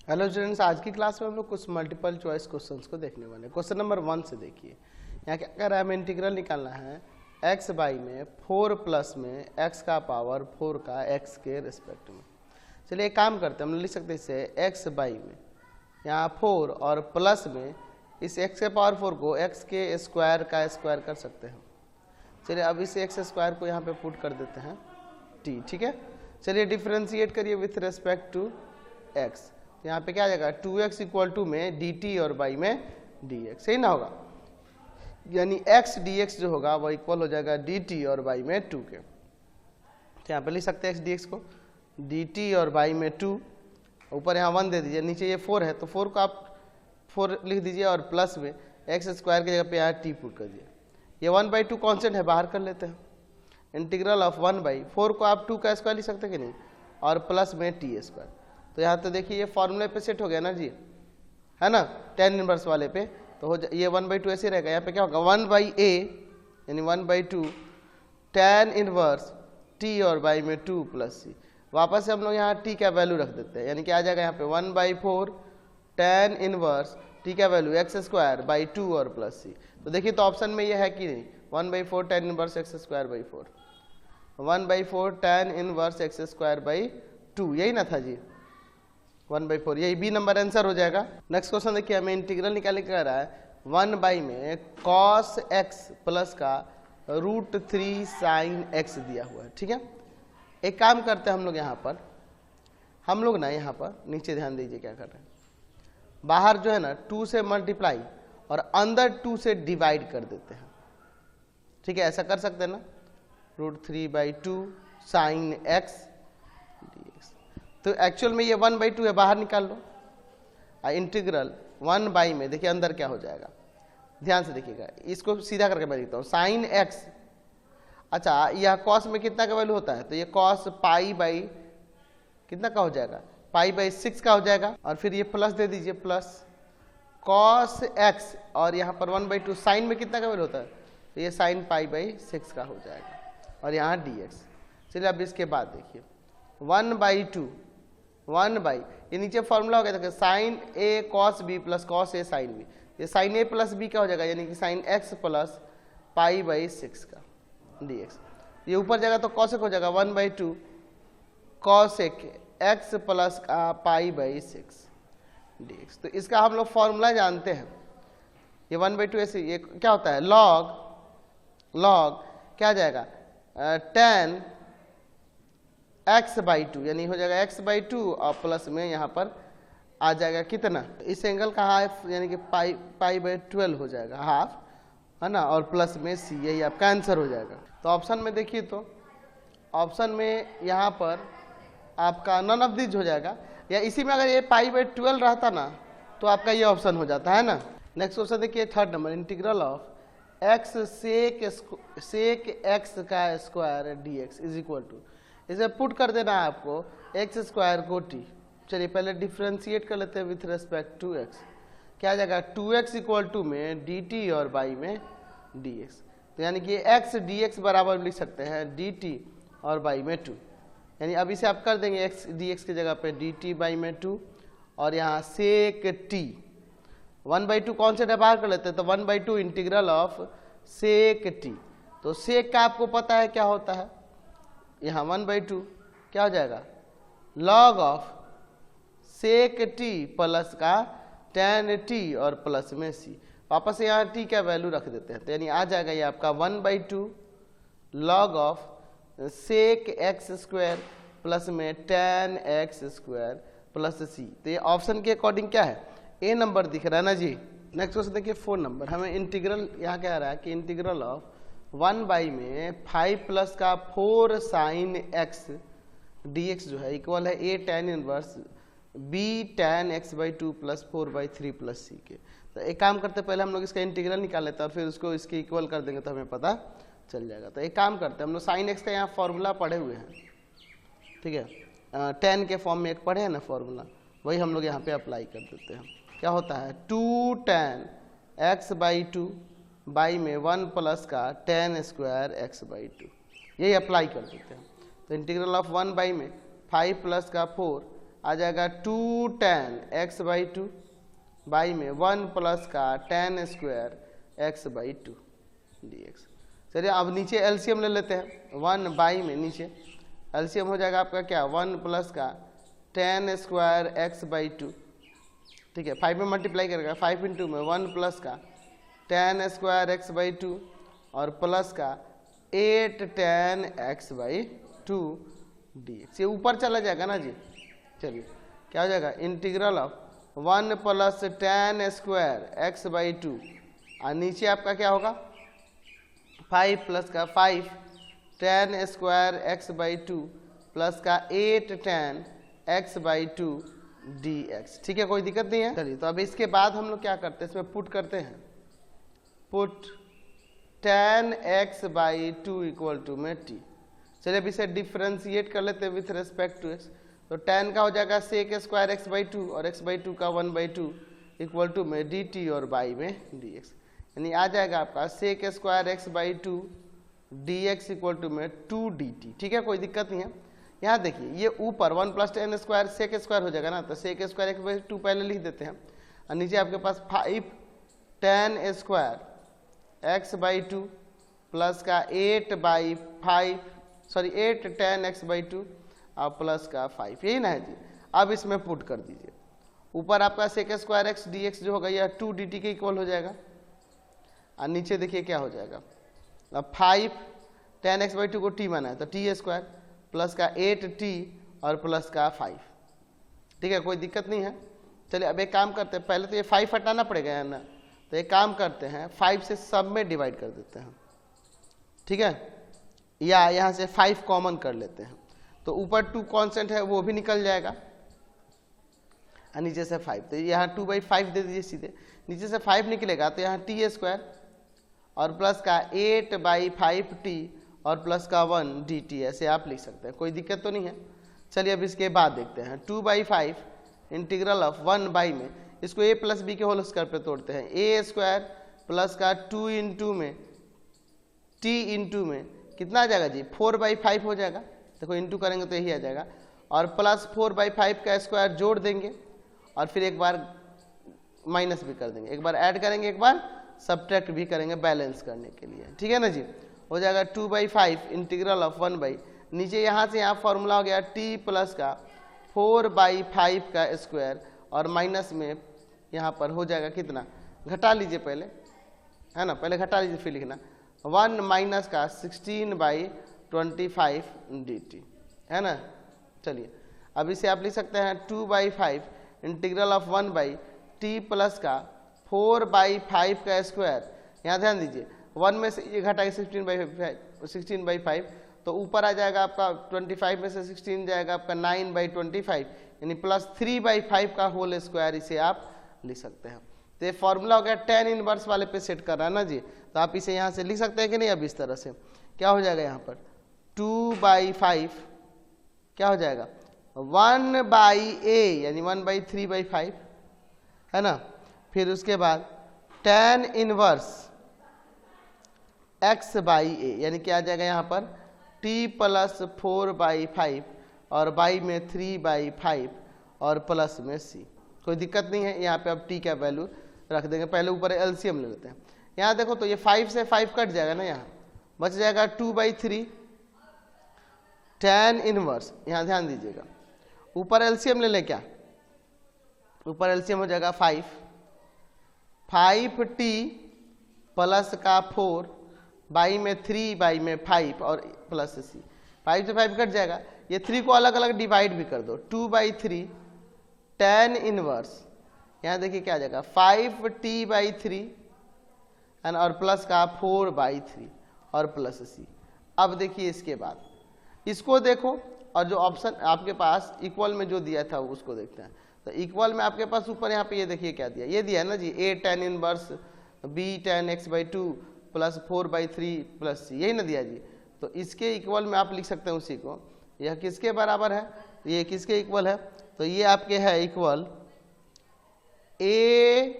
Hello students, आज की class में हम लोग कुछ मल्टीपल चॉइस क्वेश्चंस को देखने वाले हैं। क्वेश्चन नंबर 1 से देखिए, यहाँ क्या कह रहा है, हमें इंटीग्रल निकालना है x बाई में 4 प्लस में x का पावर 4 का x के रिस्पेक्ट में। चलिए एक काम करते हैं, हम लोग लिख सकते हैं इसे x बाई में यहाँ 4 और प्लस में इस x के पावर 4 को x के स्क्वायर का स्क्वायर कर सकते हैं। चलिए अब इस x स्क्वायर को यहाँ पे पुट कर देते हैं t, ठीक है। चलिए डिफ्रेंशिएट करिए विथ रेस्पेक्ट टू x, यहाँ पे क्या आ जाएगा 2x इक्वल टू में dt और y में dx, सही ना होगा, यानी x dx जो होगा वो इक्वल हो जाएगा dt और y में 2 के। तो यहाँ पे लिख सकते हैं x dx को dt और y में 2, ऊपर यहाँ 1 दे दीजिए, नीचे ये 4 है तो 4 को आप 4 लिख दीजिए और प्लस में x स्क्वायर की जगह पे यहाँ t पुट कर दिए। ये 1/2 कॉन्स्टेंट है, बाहर कर लेते हैं। इंटीग्रल ऑफ 1/4 को आप 2 का स्क्वायर लिख सकते हैं कि नहीं, और प्लस में t स्क्वायर। तो यहाँ तो देखिए ये फॉर्मूले पे सेट हो गया ना जी, है ना, tan इनवर्स वाले पे, तो हो ये 1/2 ऐसे रहेगा। यहाँ पे क्या होगा 1/a यानी 1/2 tan इनवर्स t और y में 2 प्लस c। वापस से हम लोग यहाँ t का वैल्यू रख देते हैं, यानी कि आ जाएगा यहाँ पे 1/4 tan इनवर्स t का वैल्यू x स्क्वायर बाई 2 और प्लस c। तो देखिए तो ऑप्शन में ये है कि नहीं, 1/4 tan inverse x square by 4, 1/4 tan inverse x square by 2, यही ना था जी 1/4, यही बी नंबर आंसर हो जाएगा। नेक्स्ट क्वेश्चन देखिए, हमें इंटीग्रल निकालने का रहा है 1 में cos x प्लस का √3 sin x दिया हुआ है, ठीक है। एक काम करते हैं हम लोग यहाँ पर, हम लोग ना यहाँ पर नीचे ध्यान दीजिए क्या कर रहे हैं, बाहर जो है ना 2 से मल्टीप्लाई और अंदर 2 से डिवाइड कर देते हैं, ठीक है। ऐसा कर सकते हैं ना, √3/2 sin x dx। तो एक्चुअल में ये 1/2 है, बाहर निकाल लो। इंटीग्रल 1 में देखिए अंदर क्या हो जाएगा, ध्यान से देखिएगा, इसको सीधा करके मैं लिखता हूँ साइन x। अच्छा, यह कॉस में कितना का वैल्यू होता है, तो ये कॉस पाई बाई कितना का हो जाएगा, पाई/6 का हो जाएगा, और फिर ये प्लस दे दीजिए, प्लस कॉस x, और यहाँ पर 1/2 साइन में कितना का वैल्यू होता है, तो ये साइन पाई/6 का हो जाएगा, और यहाँ dx। चलिए अब इसके बाद देखिए 1/2 ये नीचे फॉर्मूला हो गया था sine a cos b plus cos a sine b, ये साइन a प्लस b क्या हो जाएगा, यानी कि साइन x प्लस पाई/6 का dx। ये ऊपर जाएगा तो कॉसेक हो जाएगा 1/2 कॉसेक x प्लस का पाई/6 dx। तो इसका हम लोग फॉर्मूला जानते हैं, ये 1/2 ऐसे, ये क्या होता है लॉग क्या आ जाएगा tan x/2, यानी हो जाएगा x/2 और प्लस में यहाँ पर आ जाएगा कितना, इस एंगल का हाफ यानी कि पाई/12 हो जाएगा, हाफ, है ना, और प्लस में c, यही आपका आंसर हो जाएगा। तो ऑप्शन में देखिए, तो ऑप्शन में यहाँ पर आपका नन ऑफ दिस हो जाएगा, या इसी में अगर ये पाई/12 रहता ना तो आपका ये ऑप्शन हो जाता है ना। नेक्स्ट क्वेश्चन देखिए, third number, integral of x sec x का square dx is equal to, इसे पुट कर देना है आपको x स्क्वायर को t। चलिए पहले डिफ्रेंशिएट कर लेते हैं विथ रेस्पेक्ट टू x, क्या आ जाएगा 2x इक्वल टू में dt और y में dx। तो यानी कि x dx बराबर लिख सकते हैं dt और y में 2, यानी अब इसे आप कर देंगे x dx की जगह पे dt y में 2, और यहाँ सेक t 1/2 कौन से बाहर कर लेते हैं, तो 1/2 इंटीग्रल ऑफ सेक t। तो सेक का आपको पता है क्या होता है, यहाँ 1/2 क्या हो जाएगा log of sec t plus का tan t और प्लस में c। वापस यहाँ t का वैल्यू रख देते हैं, तो यानी आ जाएगा ये आपका 1/2 log of sec x square plus में tan x square plus c। तो ये ऑप्शन के अकॉर्डिंग क्या है, ए नंबर दिख रहा है ना जी। नेक्स्ट क्वेश्चन देखिए 4 नंबर, हमें इंटीग्रल यहाँ क्या आ रहा है कि इंटीग्रल ऑफ 1 में 5 प्लस का 4 साइन x dx जो है इक्वल है a tan inverse b tan x/2 plus 4/3 plus c के। तो एक काम करते हैं, पहले हम लोग इसका इंटीग्रल निकाल लेते हैं और फिर उसको इसके इक्वल कर देंगे तो हमें पता चल जाएगा। तो एक काम करते हैं, हम लोग साइन x का यहाँ फॉर्मूला पढ़े हुए हैं, ठीक है, tan के फॉर्म में एक पढ़े हैं ना फॉर्मूला, वही हम लोग यहाँ पे अप्लाई कर देते हैं। क्या होता है 2 tan x/2 बाई में 1 प्लस का tan स्क्वायर x/2, यही अप्लाई कर देते हैं। तो इंटीग्रल ऑफ 1 में 5 प्लस का 4 आ जाएगा 2 tan x/2 बाई में 1 प्लस का tan स्क्वायर x/2 dx। चलिए अब नीचे एलसीएम ले लेते हैं। 1 बाई में नीचे एलसीएम हो जाएगा आपका क्या 1 प्लस का tan स्क्वायर x/2, ठीक है 5 में मल्टीप्लाई करेगा 5 इंटू में 1 प्लस का tan स्क्वायर x/2 और प्लस का 8 tan x/2 dx। ये ऊपर चला जाएगा ना जी। चलिए क्या हो जाएगा integral of 1 plus tan square x/2 और नीचे आपका क्या होगा 5 प्लस का 5 tan स्क्वायर x/2 प्लस का 8 tan x/2 dx। ठीक है कोई दिक्कत नहीं है। चलिए तो अब इसके बाद हम लोग क्या करते हैं, इसमें पुट करते हैं। Put tan x/2 equal to में t। चलिए अब इसे डिफ्रेंशिएट कर लेते हैं विथ रेस्पेक्ट टू x। तो tan का हो जाएगा sec स्क्वायर x/2 और x/2 का 1/2 इक्वल टू में dt और बाई में dx, यानी आ जाएगा आपका sec square x/2 dx equal to में 2 dt। ठीक है कोई दिक्कत नहीं है। यहाँ देखिए ये ऊपर 1 plus tan square sec square हो जाएगा ना, तो sec स्क्वायर x/2 पहले लिख देते हैं और नीचे आपके पास 5 tan स्क्वायर x/2 प्लस का 8 tan x/2 और प्लस का 5, यही ना है जी। अब इसमें पुट कर दीजिए। ऊपर आपका sec स्क्वायर x dx जो होगा यह 2 dt के इक्वल हो जाएगा और नीचे देखिए क्या हो जाएगा। अब 5 tan x/2 को t माना है तो t स्क्वायर प्लस का 8t और प्लस का 5। ठीक है कोई दिक्कत नहीं है। चलिए अब एक काम करते हैं, पहले तो ये 5 हटाना पड़ेगा है ना, तो एक काम करते हैं 5 से सब में डिवाइड कर देते हैं। ठीक है, या यहाँ से 5 कॉमन कर लेते हैं तो ऊपर 2 कांस्टेंट है वो भी निकल जाएगा और नीचे से 5, तो यहाँ 2/5 दे दीजिए सीधे। नीचे से 5 निकलेगा तो यहाँ t स्क्वायर और प्लस का 8/5t और प्लस का 1 dt, ऐसे आप लिख सकते हैं, कोई दिक्कत तो नहीं है। चलिए अब इसके बाद देखते हैं 2/5 इंटीग्रल ऑफ 1 बाई में, इसको a प्लस बी के होल स्क्वायर पे तोड़ते हैं। a स्क्वायर प्लस का 2 इंटू में t इंटू में कितना आ जाएगा जी 4/5 हो जाएगा। देखो इंटू करेंगे तो यही आ जाएगा और प्लस 4/5 का स्क्वायर जोड़ देंगे और फिर एक बार माइनस भी कर देंगे, एक बार ऐड करेंगे एक बार सब्ट्रैक्ट भी करेंगे बैलेंस करने के लिए। ठीक है ना जी, हो जाएगा 2/5 इंटीग्रल ऑफ 1 बाई, नीचे यहाँ से यहाँ फॉर्मूला हो गया t प्लस का 4/5 का स्क्वायर और माइनस में यहाँ पर हो जाएगा कितना, घटा लीजिए पहले है ना, पहले घटा लीजिए फिर लिखना 1 माइनस का 16/25 dt है ना। चलिए अब इसे आप लिख सकते हैं 2/5 integral of 1 by t plus का 4/5 का स्क्वायर। यहाँ ध्यान दीजिए 1 में से ये घटा के 16/5 तो ऊपर आ जाएगा आपका 25 में से 16 जाएगा आपका 9/25 यानी प्लस 3/5 का होल स्क्वायर, इसे आप लिख सकते हैं। तो ये फॉर्मूला हो गया tan इनवर्स वाले पे सेट कर रहा है ना जी, तो आप इसे यहाँ से लिख सकते हैं कि नहीं। अब इस तरह से क्या हो जाएगा यहाँ पर 2/5 क्या हो जाएगा 1/a यानी 1/3/5 है ना। फिर उसके बाद tan इनवर्स x/a यानी क्या आ जाएगा यहाँ पर t प्लस 4/5 और बाई में 3/5 और प्लस में c। कोई दिक्कत नहीं है, यहाँ पे अब t का वैल्यू रख देंगे। पहले ऊपर एलसीएम ले लेते हैं। यहाँ देखो तो ये 5 से 5 कट जाएगा ना, यहाँ बच जाएगा 2/3 tan इनवर्स। यहाँ ध्यान दीजिएगा ऊपर एलसीएम ले लें क्या, ऊपर एलसीएम हो जाएगा 5t प्लस का 4 बाई में 3 बाई में 5 और प्लस c। 5 से 5 कट जाएगा, ये 3 को अलग अलग डिवाइड भी कर दो 2/3 tan इनवर्स। यहाँ देखिए क्या आ जाएगा 5t/3 और प्लस का 4/3 और प्लस c। अब देखिए इसके बाद इसको देखो और जो ऑप्शन आपके पास इक्वल में जो दिया था उसको देखते हैं। तो इक्वल में आपके पास ऊपर यहाँ पे ये देखिए क्या दिया, ये दिया है ना जी a tan inverse b tan x/2 plus 4/3 plus c, यही ना दिया जी। तो इसके इक्वल में आप लिख सकते हैं उसी को। यह किसके बराबर है, ये किसके इक्वल है, तो ये आपके है इक्वल a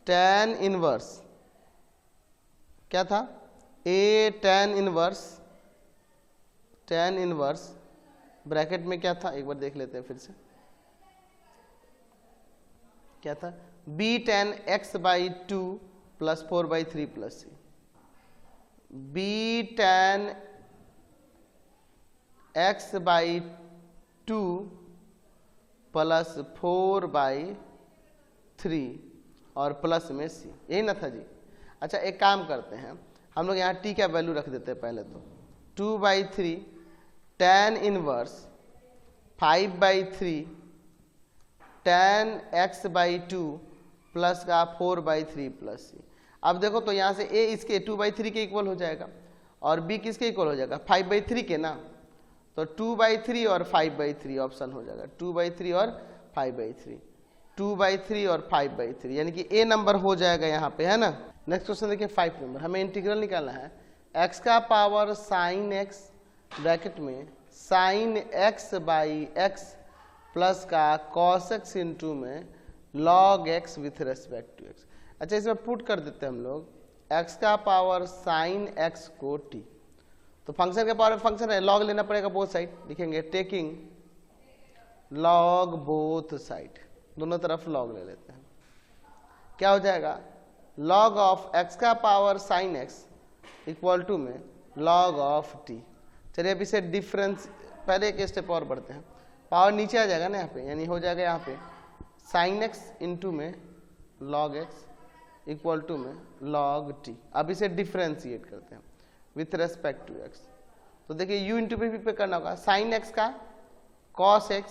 tan इनवर्स, क्या था a tan इनवर्स ब्रैकेट में क्या था एक बार देख लेते हैं फिर से, क्या था, be tan x by two plus 4/3 plus C, be tan x by two plus 4/3 और प्लस में सी, यही ना था जी। अच्छा एक काम करते हैं, हम लोग यहाँ टी का वैल्यू रख देते हैं पहले तो, 2/3 tan inverse 5/3 tan x by two plus का 4/3 प्लस सी। अब देखो तो यहाँ से a इसके 2/3 के इक्वल हो जाएगा और b किसके इक्वल हो जाएगा, 5/3 के ना, तो 2/3 और 5/3 ऑप्शन हो जाएगा, 2/3 और 5/3, 2/3 और 5/3, यानी कि a नंबर हो जाएगा यहाँ पे, है ना। नेक्स्ट क्वेश्चन देखिए 5 नंबर, हमें इंटीग्रल निकालना है x का पावर साइन x ब्रैकेट में sine x by x plus का cos x इंटू में log x with respect to x। अच्छा इसमें पुट कर देते हैं हम लोग x का पावर साइन x को t, तो फंक्शन के पावर फंक्शन है, log लेना पड़ेगा बोथ साइड, लिखेंगे टेकिंग log बोथ साइड, दोनों तरफ log ले लेते हैं, क्या हो जाएगा log ऑफ x का power sine x equal to में log ऑफ t। चलिए अब इसे डिफरेंस, पहले एक स्टेप और बढ़ते हैं, पावर नीचे आ जाएगा ना यहाँ पे, यानी हो जाएगा यहाँ पे साइन x इंटू में log x इक्वल टू में log t। अब इसे डिफ्रेंशिएट करते हैं विथ रेस्पेक्ट टू x, तो देखिए u इंटू पे करना होगा, साइन x का cos x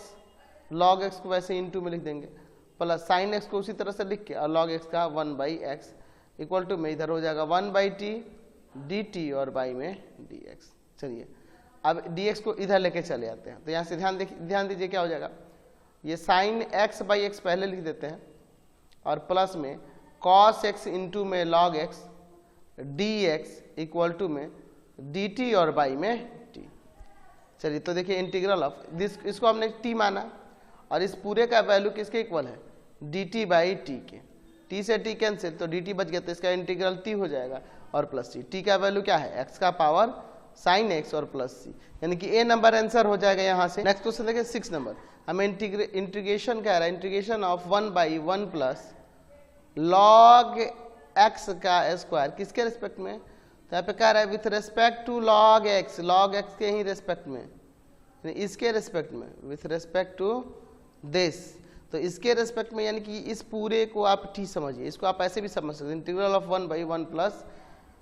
log x को वैसे इंटू में लिख देंगे प्लस साइन x को उसी तरह से लिख के और log x का 1/x इक्वल टू में इधर हो जाएगा 1/t dt और बाई में dx। चलिए अब dx को इधर लेके चले आते हैं, तो यहाँ से ध्यान दीजिए क्या हो जाएगा, ये साइन x बाई x पहले लिख देते हैं और प्लस में cos x इंटू में log x dx equal to में dt और बाई में t। चलिए तो देखिए इंटीग्रल ऑफ दिस, इसको हमने t माना और इस पूरे का वैल्यू किसके इक्वल है, dt बाई t के, t से t कैंसिल तो dt बच गया, तो इसका इंटीग्रल t हो जाएगा और प्लस t का वैल्यू क्या है, x का पावर साइन x और प्लस c, यानी कि a नंबर आंसर हो जाएगा यहाँ से। नेक्स्ट क्वेश्चन देखिए 6 नंबर, हमें इंटीग्रेशन कह रहा है, integration of 1/1 plus log x का स्क्वायर किसके रिस्पेक्ट में, तो यहाँ पे कह रहा है with respect to log x के ही रेस्पेक्ट में, इसके रेस्पेक्ट में, विथ रेस्पेक्ट टू दिस, तो इसके रेस्पेक्ट में, यानी कि इस पूरे को आप t समझिए, इसको आप ऐसे भी समझ सकते हैं, integral of 1/1 plus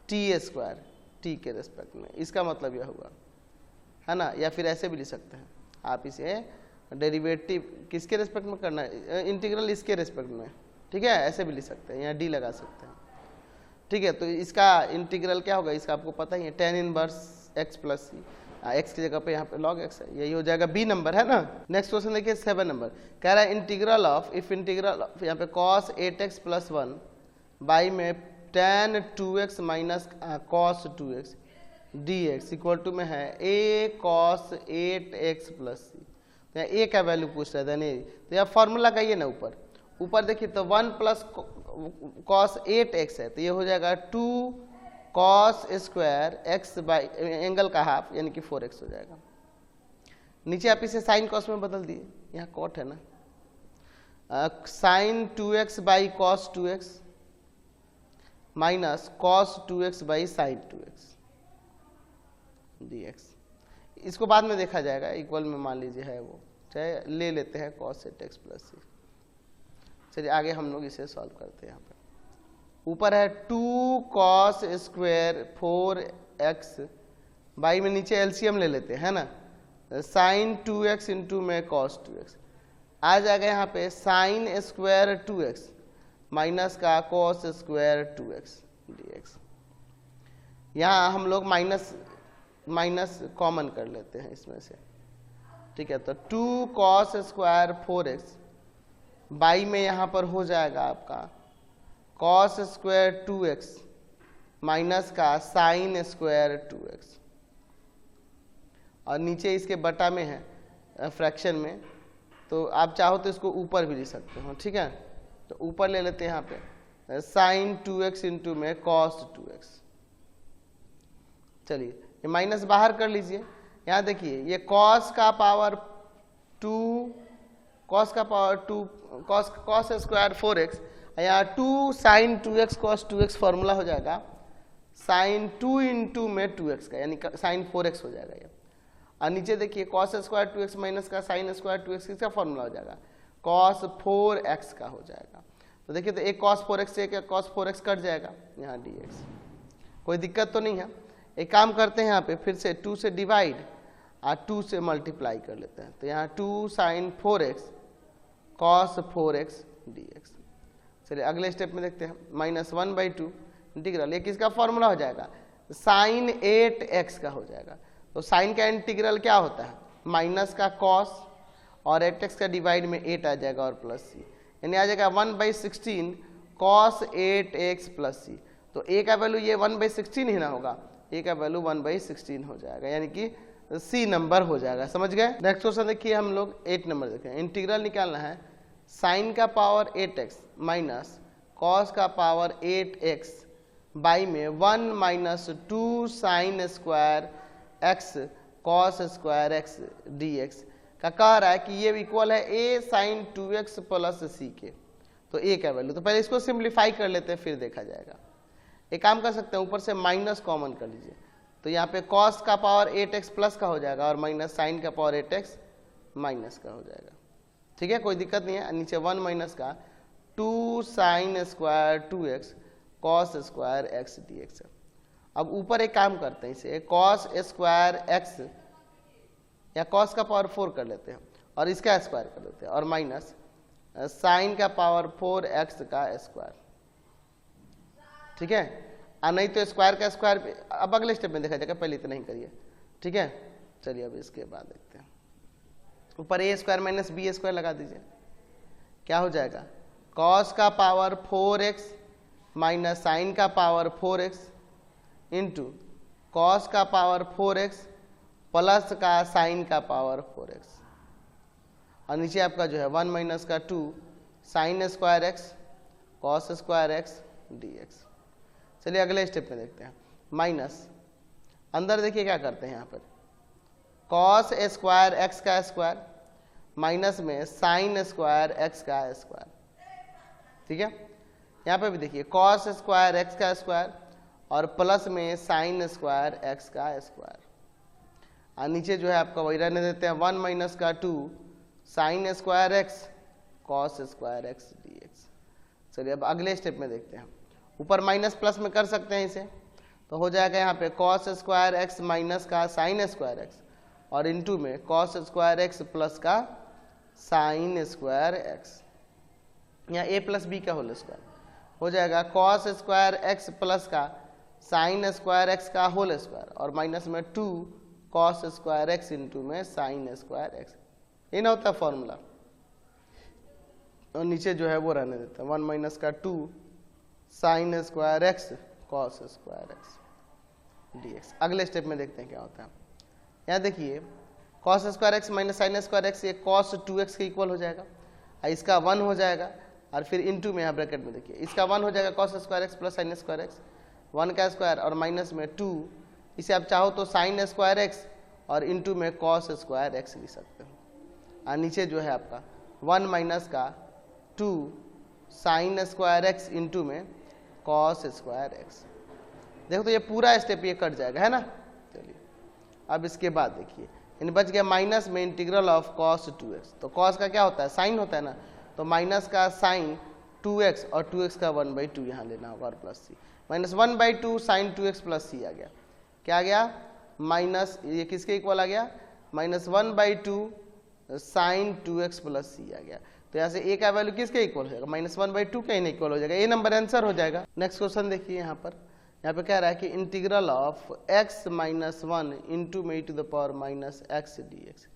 t square t के रेस्पेक्ट में, इसका मतलब यह हुआ, है ना। या फिर ऐसे भी लिख सकते हैं आप, इसे डेरिवेटिव किसके रेस्पेक्ट में करना है, इंटीग्रल इसके रेस्पेक्ट में, ठीक है, ऐसे भी लिख सकते हैं, यहाँ d लगा सकते हैं, ठीक है। तो इसका इंटीग्रल क्या होगा, इसका आपको पता ही है, tan इनवर्स x प्लस सी, x की जगह पे यहाँ पे log x है, यही हो जाएगा b नंबर, है ना। नेक्स्ट क्वेश्चन देखिए 7 नंबर, कह रहा है integral of, if integral of यहाँ पे cos 8x प्लस 1 बाई में tan 2x minus cos 2x dx equal to में है a cos 8x plus C, तो यहाँ a का वैल्यू पूछ रहा था, नहीं तो यहाँ फॉर्मूला लगाइए ना, ऊपर देखिए तो 1 प्लस cos 8x है, तो ये हो जाएगा 2 cos square x by angle का हाफ, यानी कि 4x हो जाएगा। नीचे आप इसे साइन कॉस में बदल दिए, यहाँ कॉट है ना, sine 2x by cos 2x minus cos 2x by sine 2x dx, इसको बाद में देखा जाएगा, इक्वल में मान लीजिए है वो, चाहे ले लेते हैं cos 8x प्लस सी। चलिए आगे हम लोग इसे सॉल्व करते हैं, यहाँ पे ऊपर है 2 cos स्क्वायर 4x बाई में नीचे एलसीएम ले लेते हैं, है ना, साइन 2x इंटू में cos 2x आ जाएगा, यहाँ पे साइन स्क्वायर 2x माइनस का cos स्क्वायर 2x dx। यहाँ हम लोग माइनस कॉमन कर लेते हैं इसमें से, ठीक है, तो 2 cos स्क्वायर 4x बाई में यहाँ पर हो जाएगा आपका cos स्क्वायर 2x माइनस का साइन स्क्वायर 2x, और नीचे इसके बटा में है फ्रैक्शन में, तो आप चाहो तो इसको ऊपर भी लिख सकते हो, ठीक है, तो ऊपर ले लेते हैं यहाँ पे साइन 2x इंटू में cos 2x। चलिए ये माइनस बाहर कर लीजिए, यहाँ देखिए ये cos का पावर 2 कॉस का पावर 2 कॉस स्क्वायर 4x, यहाँ 2 sign 2x cos 2x formula हो जाएगा साइन 2 इंटू में 2x का, यानी साइन 4x हो जाएगा ये। और नीचे देखिए कॉस स्क्वायर 2x माइनस का साइन स्क्वायर 2x किसका फॉर्मूला हो जाएगा, कॉस 4x का हो जाएगा। तो देखिए तो एक कॉस 4x से एक कॉस 4x कट जाएगा, यहाँ dx, कोई दिक्कत तो नहीं है। एक काम करते हैं यहाँ पे फिर से 2 से डिवाइड और 2 से मल्टीप्लाई कर लेते हैं, तो यहाँ 2 sign 4x cos 4x dx। चलिए अगले स्टेप में देखते हैं, -1/2 इंटीग्रल, ये किसका फॉर्मूला हो जाएगा, साइन 8x का हो जाएगा। तो साइन का इंटीग्रल क्या होता है, माइनस का कॉस और 8x का डिवाइड में 8 आ जाएगा और प्लस सी, यानी आ जाएगा 1/16 कॉस 8x प्लस सी। तो a का वैल्यू ये 1/16 ही ना होगा, a का वैल्यू 1/16 हो जाएगा, यानी कि सी नंबर हो जाएगा। समझ गए। नेक्स्ट क्वेश्चन देखिए, हम लोग 8 नंबर देखें। इंटीग्रल निकालना है साइन का पावर 8x माइनस कॉस का पावर 8x बाई में 1 minus 2 sine square x cos square x dx का कह रहा है कि ये इक्वल है a sign 2x plus c के। तो a का वैल्यू, तो पहले इसको सिंप्लीफाई कर लेते हैं फिर देखा जाएगा। एक काम कर सकते हैं, ऊपर से माइनस कॉमन कर लीजिए, तो यहाँ पे cos का पावर 8x प्लस का हो जाएगा और माइनस साइन का पावर 8x माइनस का हो जाएगा। ठीक है, कोई दिक्कत नहीं है। नीचे 1 माइनस का 2 sine square 2x cos square x dx। अब ऊपर एक काम करते हैं, इसे कॉस स्क्वायर x या कॉस का पावर 4 कर लेते हैं और इसका स्क्वायर कर लेते हैं और माइनस साइन का पावर 4x का स्क्वायर। ठीक है, नहीं तो स्क्वायर का स्क्वायर अब अगले स्टेप में देखा जाएगा, पहले इतना ही करिए। ठीक है, चलिए अब इसके बाद देखते हैं। ऊपर a square minus b square लगा दीजिए, क्या हो जाएगा, कॉस का पावर 4x माइनस साइन का पावर 4x इंटू कॉस का पावर 4x प्लस का साइन का पावर 4x, और नीचे आपका जो है 1 माइनस का 2 sine square x cos square x dx। चलिए अगले स्टेप में देखते हैं, माइनस अंदर देखिए क्या करते हैं, यहाँ पर कॉस स्क्वायर x का स्क्वायर माइनस में साइन स्क्वायर x का स्क्वायर। ठीक है, यहाँ पे भी देखिए कॉस स्क्वायर x का स्क्वायर और प्लस में साइन स्क्वायर x का स्क्वायर, और नीचे जो है आपका वही रहने देते हैं 1 माइनस का 2 sine square x cos square x dx। चलिए अब अगले स्टेप में देखते हैं, ऊपर माइनस प्लस में कर सकते हैं इसे, तो हो जाएगा यहाँ पे कॉस स्क्वायर x माइनस का साइन स्क्वायर x और इनटू में कॉस स्क्वायर x प्लस का साइन स्क्वायर x, यहाँ a प्लस बी का होल स्क्वायर हो जाएगा कॉस स्क्वायर x प्लस का साइन स्क्वायर x का होल स्क्वायर और माइनस में 2 कॉस स्क्वायर x इंटू में साइन स्क्वायर x। ये ना होता है फॉर्मूला, और नीचे जो है वो रहने देता है 1 माइनस का 2 sine square x cos square x dx। अगले स्टेप में देखते हैं क्या होता है। यहाँ देखिए cos square x minus sine square x ये कॉस 2x के इक्वल हो जाएगा, इसका 1 हो जाएगा और फिर इनटू में यहाँ ब्रैकेट में देखिए इसका 1 हो जाएगा cos square x plus sine square x, 1 का स्क्वायर और माइनस में 2, इसे आप चाहो तो साइन स्क्वायर x और इनटू में कॉस स्क्वायर x लिख सकते हो, और नीचे जो है आपका 1 माइनस का 2 साइन स्क्वायर x इंटू में कॉस स्क्वायर x। देखो तो ये पूरा स्टेप ये कट जाएगा, है ना। चलिए अब इसके बाद देखिए, यानी बच गया माइनस में इंटीग्रल ऑफ कॉस 2x। तो कॉस का क्या होता है, साइन होता है ना, तो माइनस का साइन 2x और 2x का 1/2 यहाँ लेना होगा और plus C, minus 1/2 sign 2x plus C आ गया। क्या आ गया, माइनस ये किसके इक्वल आ गया, minus 1/2 sign 2x plus C आ गया। तो यहाँ से a का वैल्यू किसके इक्वल हो जाएगा, -1/2 का इक्वल हो जाएगा, ए नंबर आंसर हो जाएगा। नेक्स्ट क्वेश्चन देखिए, यहाँ पे कह रहा है कि integral of x minus 1 into में e to the power minus x dx,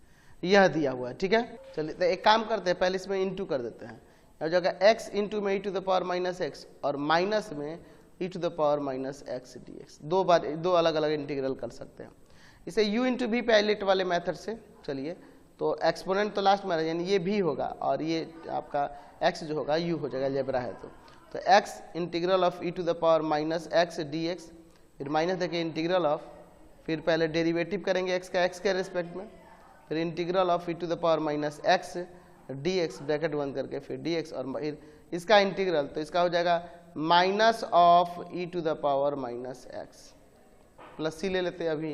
यह दिया हुआ है। ठीक है, चलिए तो एक काम करते हैं, पहले इसमें इंटू कर देते हैं, हो जाएगा x इंटू में e to the power minus x और माइनस में e to the power minus x dx। दो अलग अलग इंटीग्रल कर सकते हैं इसे u इंटू भी पायलट वाले मेथड से। चलिए तो एक्सपोनेंट तो लास्ट में, यानी ये भी होगा और ये आपका x जो होगा u हो जाएगा, अलजेब्रा है तो x integral of e to the power minus x dx, फिर माइनस देखिए इंटीग्रल ऑफ, फिर पहले डेरिवेटिव करेंगे x का x के रिस्पेक्ट में, फिर integral of e to the power minus x dx bracket बंद करके फिर dx और फिर इसका इंटीग्रल, तो इसका हो जाएगा minus of e to the power minus x plus C ले लेते हैं अभी।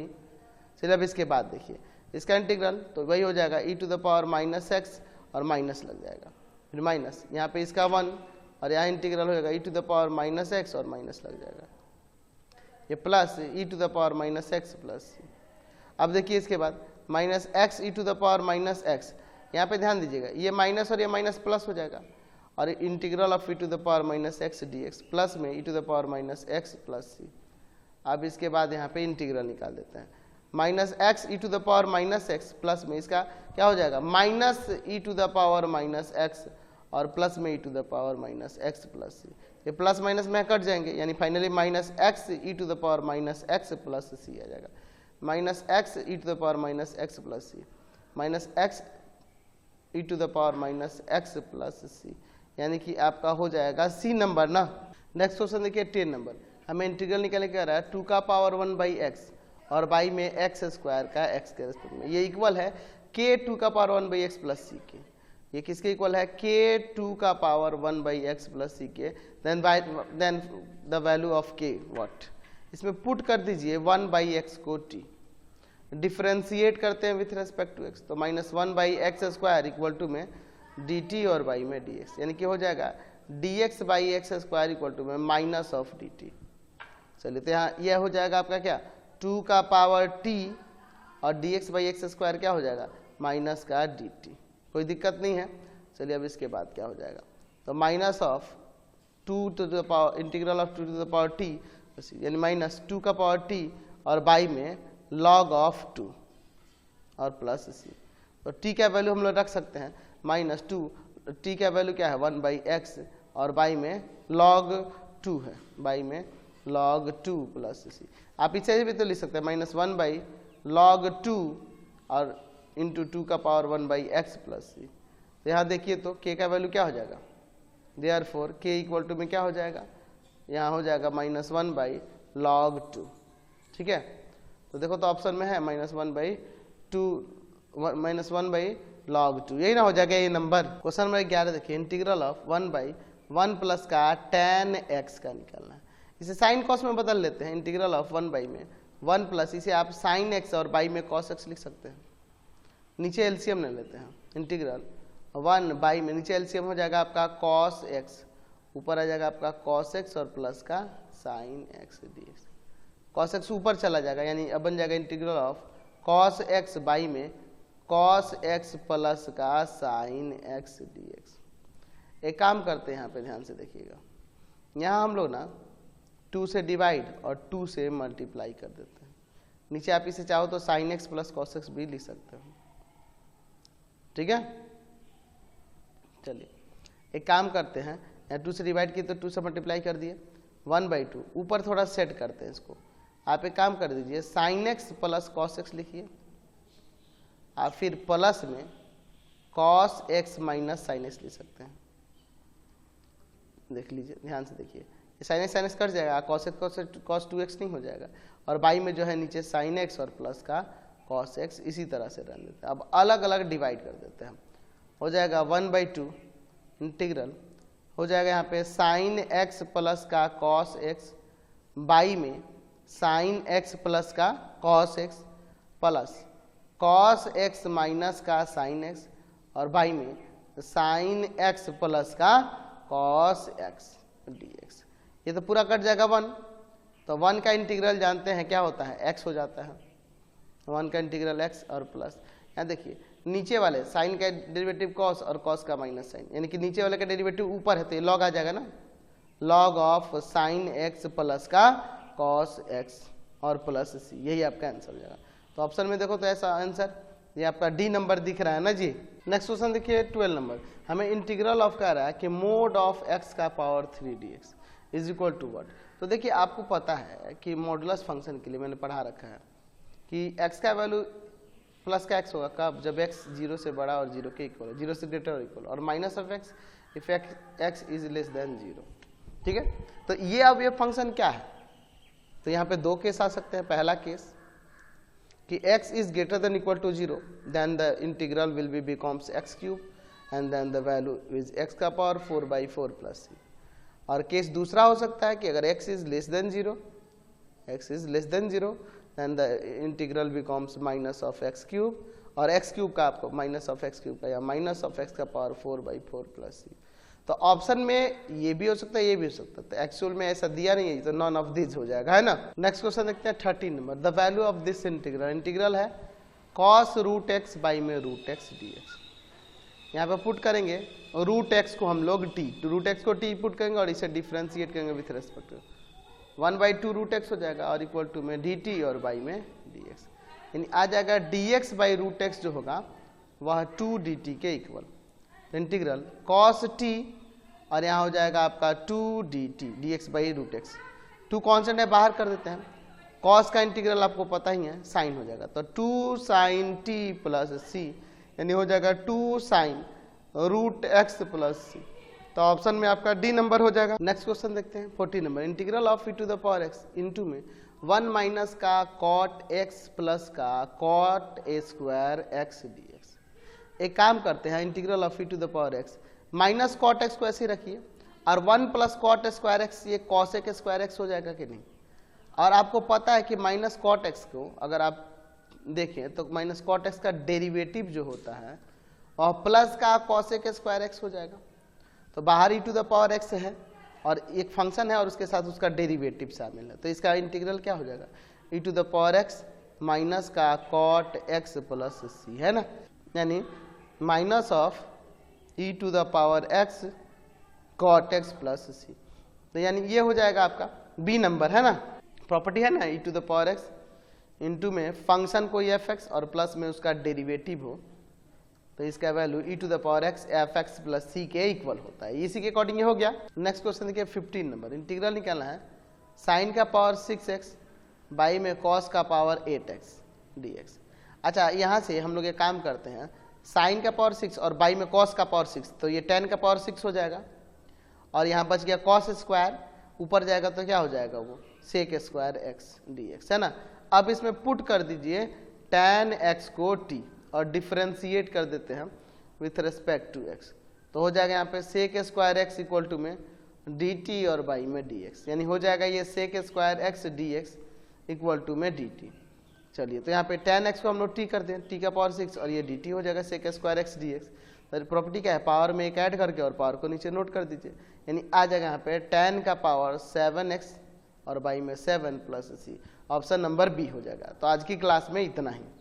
चलिए अब इसके बाद देखिए इसका इंटीग्रल, तो वही हो जाएगा e to the power minus x और माइनस लग जाएगा, फिर माइनस यहाँ पे इसका 1 और यहाँ इंटीग्रल हो जाएगा e to the power minus x और माइनस लग जाएगा, ये plus e to the power minus x plus C. अब देखिए इसके बाद minus x e to the power minus x, यहाँ पे ध्यान दीजिएगा ये माइनस और ये माइनस प्लस हो जाएगा, और integral of e to the power minus x D x plus में e to the power minus x plus C. अब इसके बाद यहाँ पे इंटीग्रल निकाल देते हैं, minus x e to the power minus x plus में इसका क्या हो जाएगा minus e to the power minus x और प्लस में e to the power minus x plus C. ये प्लस माइनस में कट जाएंगे, यानी finally minus x e to the power minus x plus C आ जाएगा, minus x e to the power minus x plus C, minus x e to the power minus x plus C, यानी कि आपका हो जाएगा C number ना। Next question देखिए 10 number, हमें इंटीग्रल निकालने क्या रहा है 2 का पावर 1 बाई एक्स और बाई में एक्स स्क्वायर का एक्स के रेस्पेक्ट में, ये इक्वल है के 2 का power 1 by x plus C के, ये किसके इक्वल है के 2 का power 1 by x plus C के, देन द वैल्यू ऑफ के व्हाट, इसमें पुट कर दीजिए 1 बाई एक्स को टी, डिफ्रेंशिएट करते हैं विथ रेस्पेक्ट टू एक्स, तो minus 1 by x square equal to में डी टी और बाई में डी एक्स, यानी कि हो जाएगा D X by x square equal to में माइनस ऑफ डी टी। चलिए तो यहाँ यह हो जाएगा आपका क्या 2 का पावर टी और D X by x square क्या हो जाएगा माइनस का डी टी, कोई दिक्कत नहीं है। चलिए अब इसके बाद क्या हो जाएगा, तो minus of 2 to the power integral of 2 to the power T, यानी माइनस 2 का पावर टी और बाई में लॉग ऑफ 2 और प्लस सी, तो टी का वैल्यू हम लोग रख सकते हैं माइनस 2, टी का वैल्यू क्या है 1 बाई एक्स और बाई में लॉग 2 है, बाई में लॉग 2 प्लस सी। आप इसे भी तो लिख सकते हैं माइनस 1 बाई लॉग 2 और इंटू 2 का power 1 by x plus C. तो यहाँ देखिए तो के का वैल्यू क्या हो जाएगा, देयरफॉर के इक्वल टू में क्या हो जाएगा, यहाँ हो जाएगा माइनस 1 बाई लॉग 2, ठीक है। तो देखो तो ऑप्शन में है minus 1 by 2 minus 1 by log 2, यही ना हो जाएगा ये नंबर। क्वेश्चन नंबर 11 देखिए इंटीग्रल ऑफ 1 बाई 1 प्लस का tan x का निकालना है, इसे साइन कॉस में बदल लेते हैं, इंटीग्रल ऑफ 1 बाई में 1 प्लस इसे आप साइन x और बाई में कॉस x लिख सकते हैं, नीचे एलसीएम ले लेते हैं, इंटीग्रल 1 बाई में नीचे एलसीएम हो जाएगा आपका कॉस x, ऊपर आ जाएगा आपका कॉस x और प्लस का sine x dx, cos x ऊपर चला जाएगा, यानी अब बन जाएगा integral of cos x by में कॉस x प्लस का साइन x dx। एक काम करते हैं यहाँ पे ध्यान से देखिएगा, यहाँ हम लोग ना 2 से डिवाइड और 2 से मल्टीप्लाई कर देते हैं, नीचे आप इसे चाहो तो sine x plus cos x भी लिख सकते हो, ठीक है। चलिए एक काम करते हैं, यहाँ 2 से डिवाइड किए तो 2 से मल्टीप्लाई कर दिए 1 बाई 2, ऊपर थोड़ा सेट करते हैं इसको, आप एक काम कर दीजिए sine x plus cos x लिखिए, आप फिर प्लस में cos x minus sine x लिख सकते हैं, देख लीजिए ध्यान से देखिए, साइन x कट जाएगा, कॉस x कॉस 2x नहीं हो जाएगा, और बाई में जो है नीचे साइन x और प्लस का कॉस x, इसी तरह से रन देते हैं। अब अलग अलग डिवाइड कर देते हैं, हो जाएगा 1 बाई 2 इंटीग्रल हो जाएगा यहाँ पे साइन x प्लस का कॉस x बाई में साइन x प्लस का cos x plus cos x minus का साइन x और बाई में साइन x प्लस का कॉस x dx, ये तो पूरा कट जाएगा 1, तो 1 का इंटीग्रल जानते हैं क्या होता है x हो जाता है, 1 का इंटीग्रल x और प्लस यहाँ देखिए नीचे वाले साइन का डेरिवेटिव कॉस और कॉस का माइनस साइन, यानी कि नीचे वाले का डेरिवेटिव ऊपर है तो ये लॉग आ जाएगा ना, log of sine x plus का कॉस x और प्लस सी, यही आपका आंसर हो जाएगा। तो ऑप्शन में देखो तो ऐसा आंसर ये आपका डी नंबर दिख रहा है ना जी। नेक्स्ट क्वेश्चन देखिए 12 नंबर, हमें इंटीग्रल ऑफ कह रहा है कि मोड ऑफ x का power 3 dx is equal to what. तो देखिए आपको पता है कि मॉडुलस फंक्शन के लिए मैंने पढ़ा रखा है कि x का वैल्यू प्लस का x होगा कब, जब x 0 से बड़ा और 0 के इक्वल, 0 से ग्रेटर और इक्वल, और minus of x if x is less than 0, ठीक है। तो ये अब ये फंक्शन क्या है, तो यहाँ पे 2 केस आ सकते हैं। पहला केस कि x is greater than equal to 0, then the integral will be becomes x cube, and then the value is x का पावर 4/4 प्लस सी। और केस दूसरा हो सकता है कि अगर x is less than 0 then the integral becomes minus of X cube, और X cube का आपको माइनस ऑफ एक्स क्यूब का या माइनस ऑफ एक्स का पावर 4/4 प्लस सी। तो ऑप्शन में ये भी हो सकता है, ये भी हो सकता है, तो एक्चुअल में ऐसा दिया नहीं है, तो नॉन ऑफ दिस हो जाएगा, है ना। नेक्स्ट क्वेश्चन देखते हैं 13 नंबर। The value of this integral है cos रूट एक्स बाई में रूट एक्स डी एक्स। यहाँ पे पुट करेंगे रूट एक्स को हम लोग रूट एक्स को टी पुट करेंगे और इसे डिफ्रेंशिएट करेंगे with respect to 1/2 root X हो जाएगा और इक्वल टू में डी टी और बाई में डी एक्स, यानी आ जाएगा D X by root X जो होगा वह 2 डी टी के इक्वल इंटीग्रल cos t, और यहाँ हो जाएगा आपका 2 D T D X by root X. 2 constant है, बाहर कर देते हैं। cos का इंटीग्रल आपको पता ही है, साइन हो जाएगा, तो 2 sin t प्लस सी, यानी हो जाएगा 2 sin root x plus C. तो ऑप्शन में आपका डी नंबर हो जाएगा। नेक्स्ट क्वेश्चन देखते हैं 14 नंबर। Integral of e to the power x into में 1 माइनस का cot x प्लस का cot a square x dx। एक काम करते हैं, integral of e to the power x minus cot x को ऐसे ही रखिए और 1 प्लस cot स्क्वायर x, ये cos a के स्क्वायर x हो जाएगा कि नहीं। और आपको पता है कि माइनस cot x को अगर आप देखें तो माइनस cot x का डेरिवेटिव जो होता है और प्लस का cos a के स्क्वायर x हो जाएगा। तो बाहर e to the power x है और एक फंक्शन है और उसके साथ उसका डेरिवेटिव शामिल है, तो इसका इंटीग्रल क्या हो जाएगा e to the power x minus का cot x प्लस सी, है ना, यानी minus of e to the power x cot x plus C. तो यानी ये हो जाएगा आपका बी नंबर, है ना। प्रॉपर्टी है ना e to the power x into में फंक्शन कोई एफ एक्स और प्लस में उसका डेरिवेटिव हो, तो इसका value e to the power x f x plus C के इक्वल होता है। इसी के अकॉर्डिंग ये हो गया। नेक्स्ट क्वेश्चन देखिए 15 नंबर। इंटीग्रल निकालना है साइन का पावर 6x बाई में कॉस का पावर 8x dx। अच्छा, यहाँ से हम लोग ये काम करते हैं, साइन का पावर 6 और बाई में कॉस का पावर 6, तो ये 10 का पावर 6 हो जाएगा और यहाँ बच गया कॉस स्क्वायर, ऊपर जाएगा तो क्या हो जाएगा वो सेक स्क्वायर x dx, है ना। अब इसमें पुट कर दीजिए tan x को t और डिफ्रेंशिएट कर देते हैं विथ रेस्पेक्ट टू x, तो हो जाएगा यहाँ पे sec square x equal to में dt और बाई में dx, यानी हो जाएगा ये sec square x dx equal to में dt। चलिए, तो यहाँ पे tan x को हम लोग t कर दें, t का पावर 6 और ये dt हो जाएगा सेक स्क्वायर x dx। तो प्रॉपर्टी क्या है, पावर में एक ऐड करके और पावर को नीचे नोट कर दीजिए, यानी आ जाएगा यहाँ पे tan का पावर 7x और बाई में 7 प्लस सी। ऑप्शन नंबर बी हो जाएगा। तो आज की क्लास में इतना ही।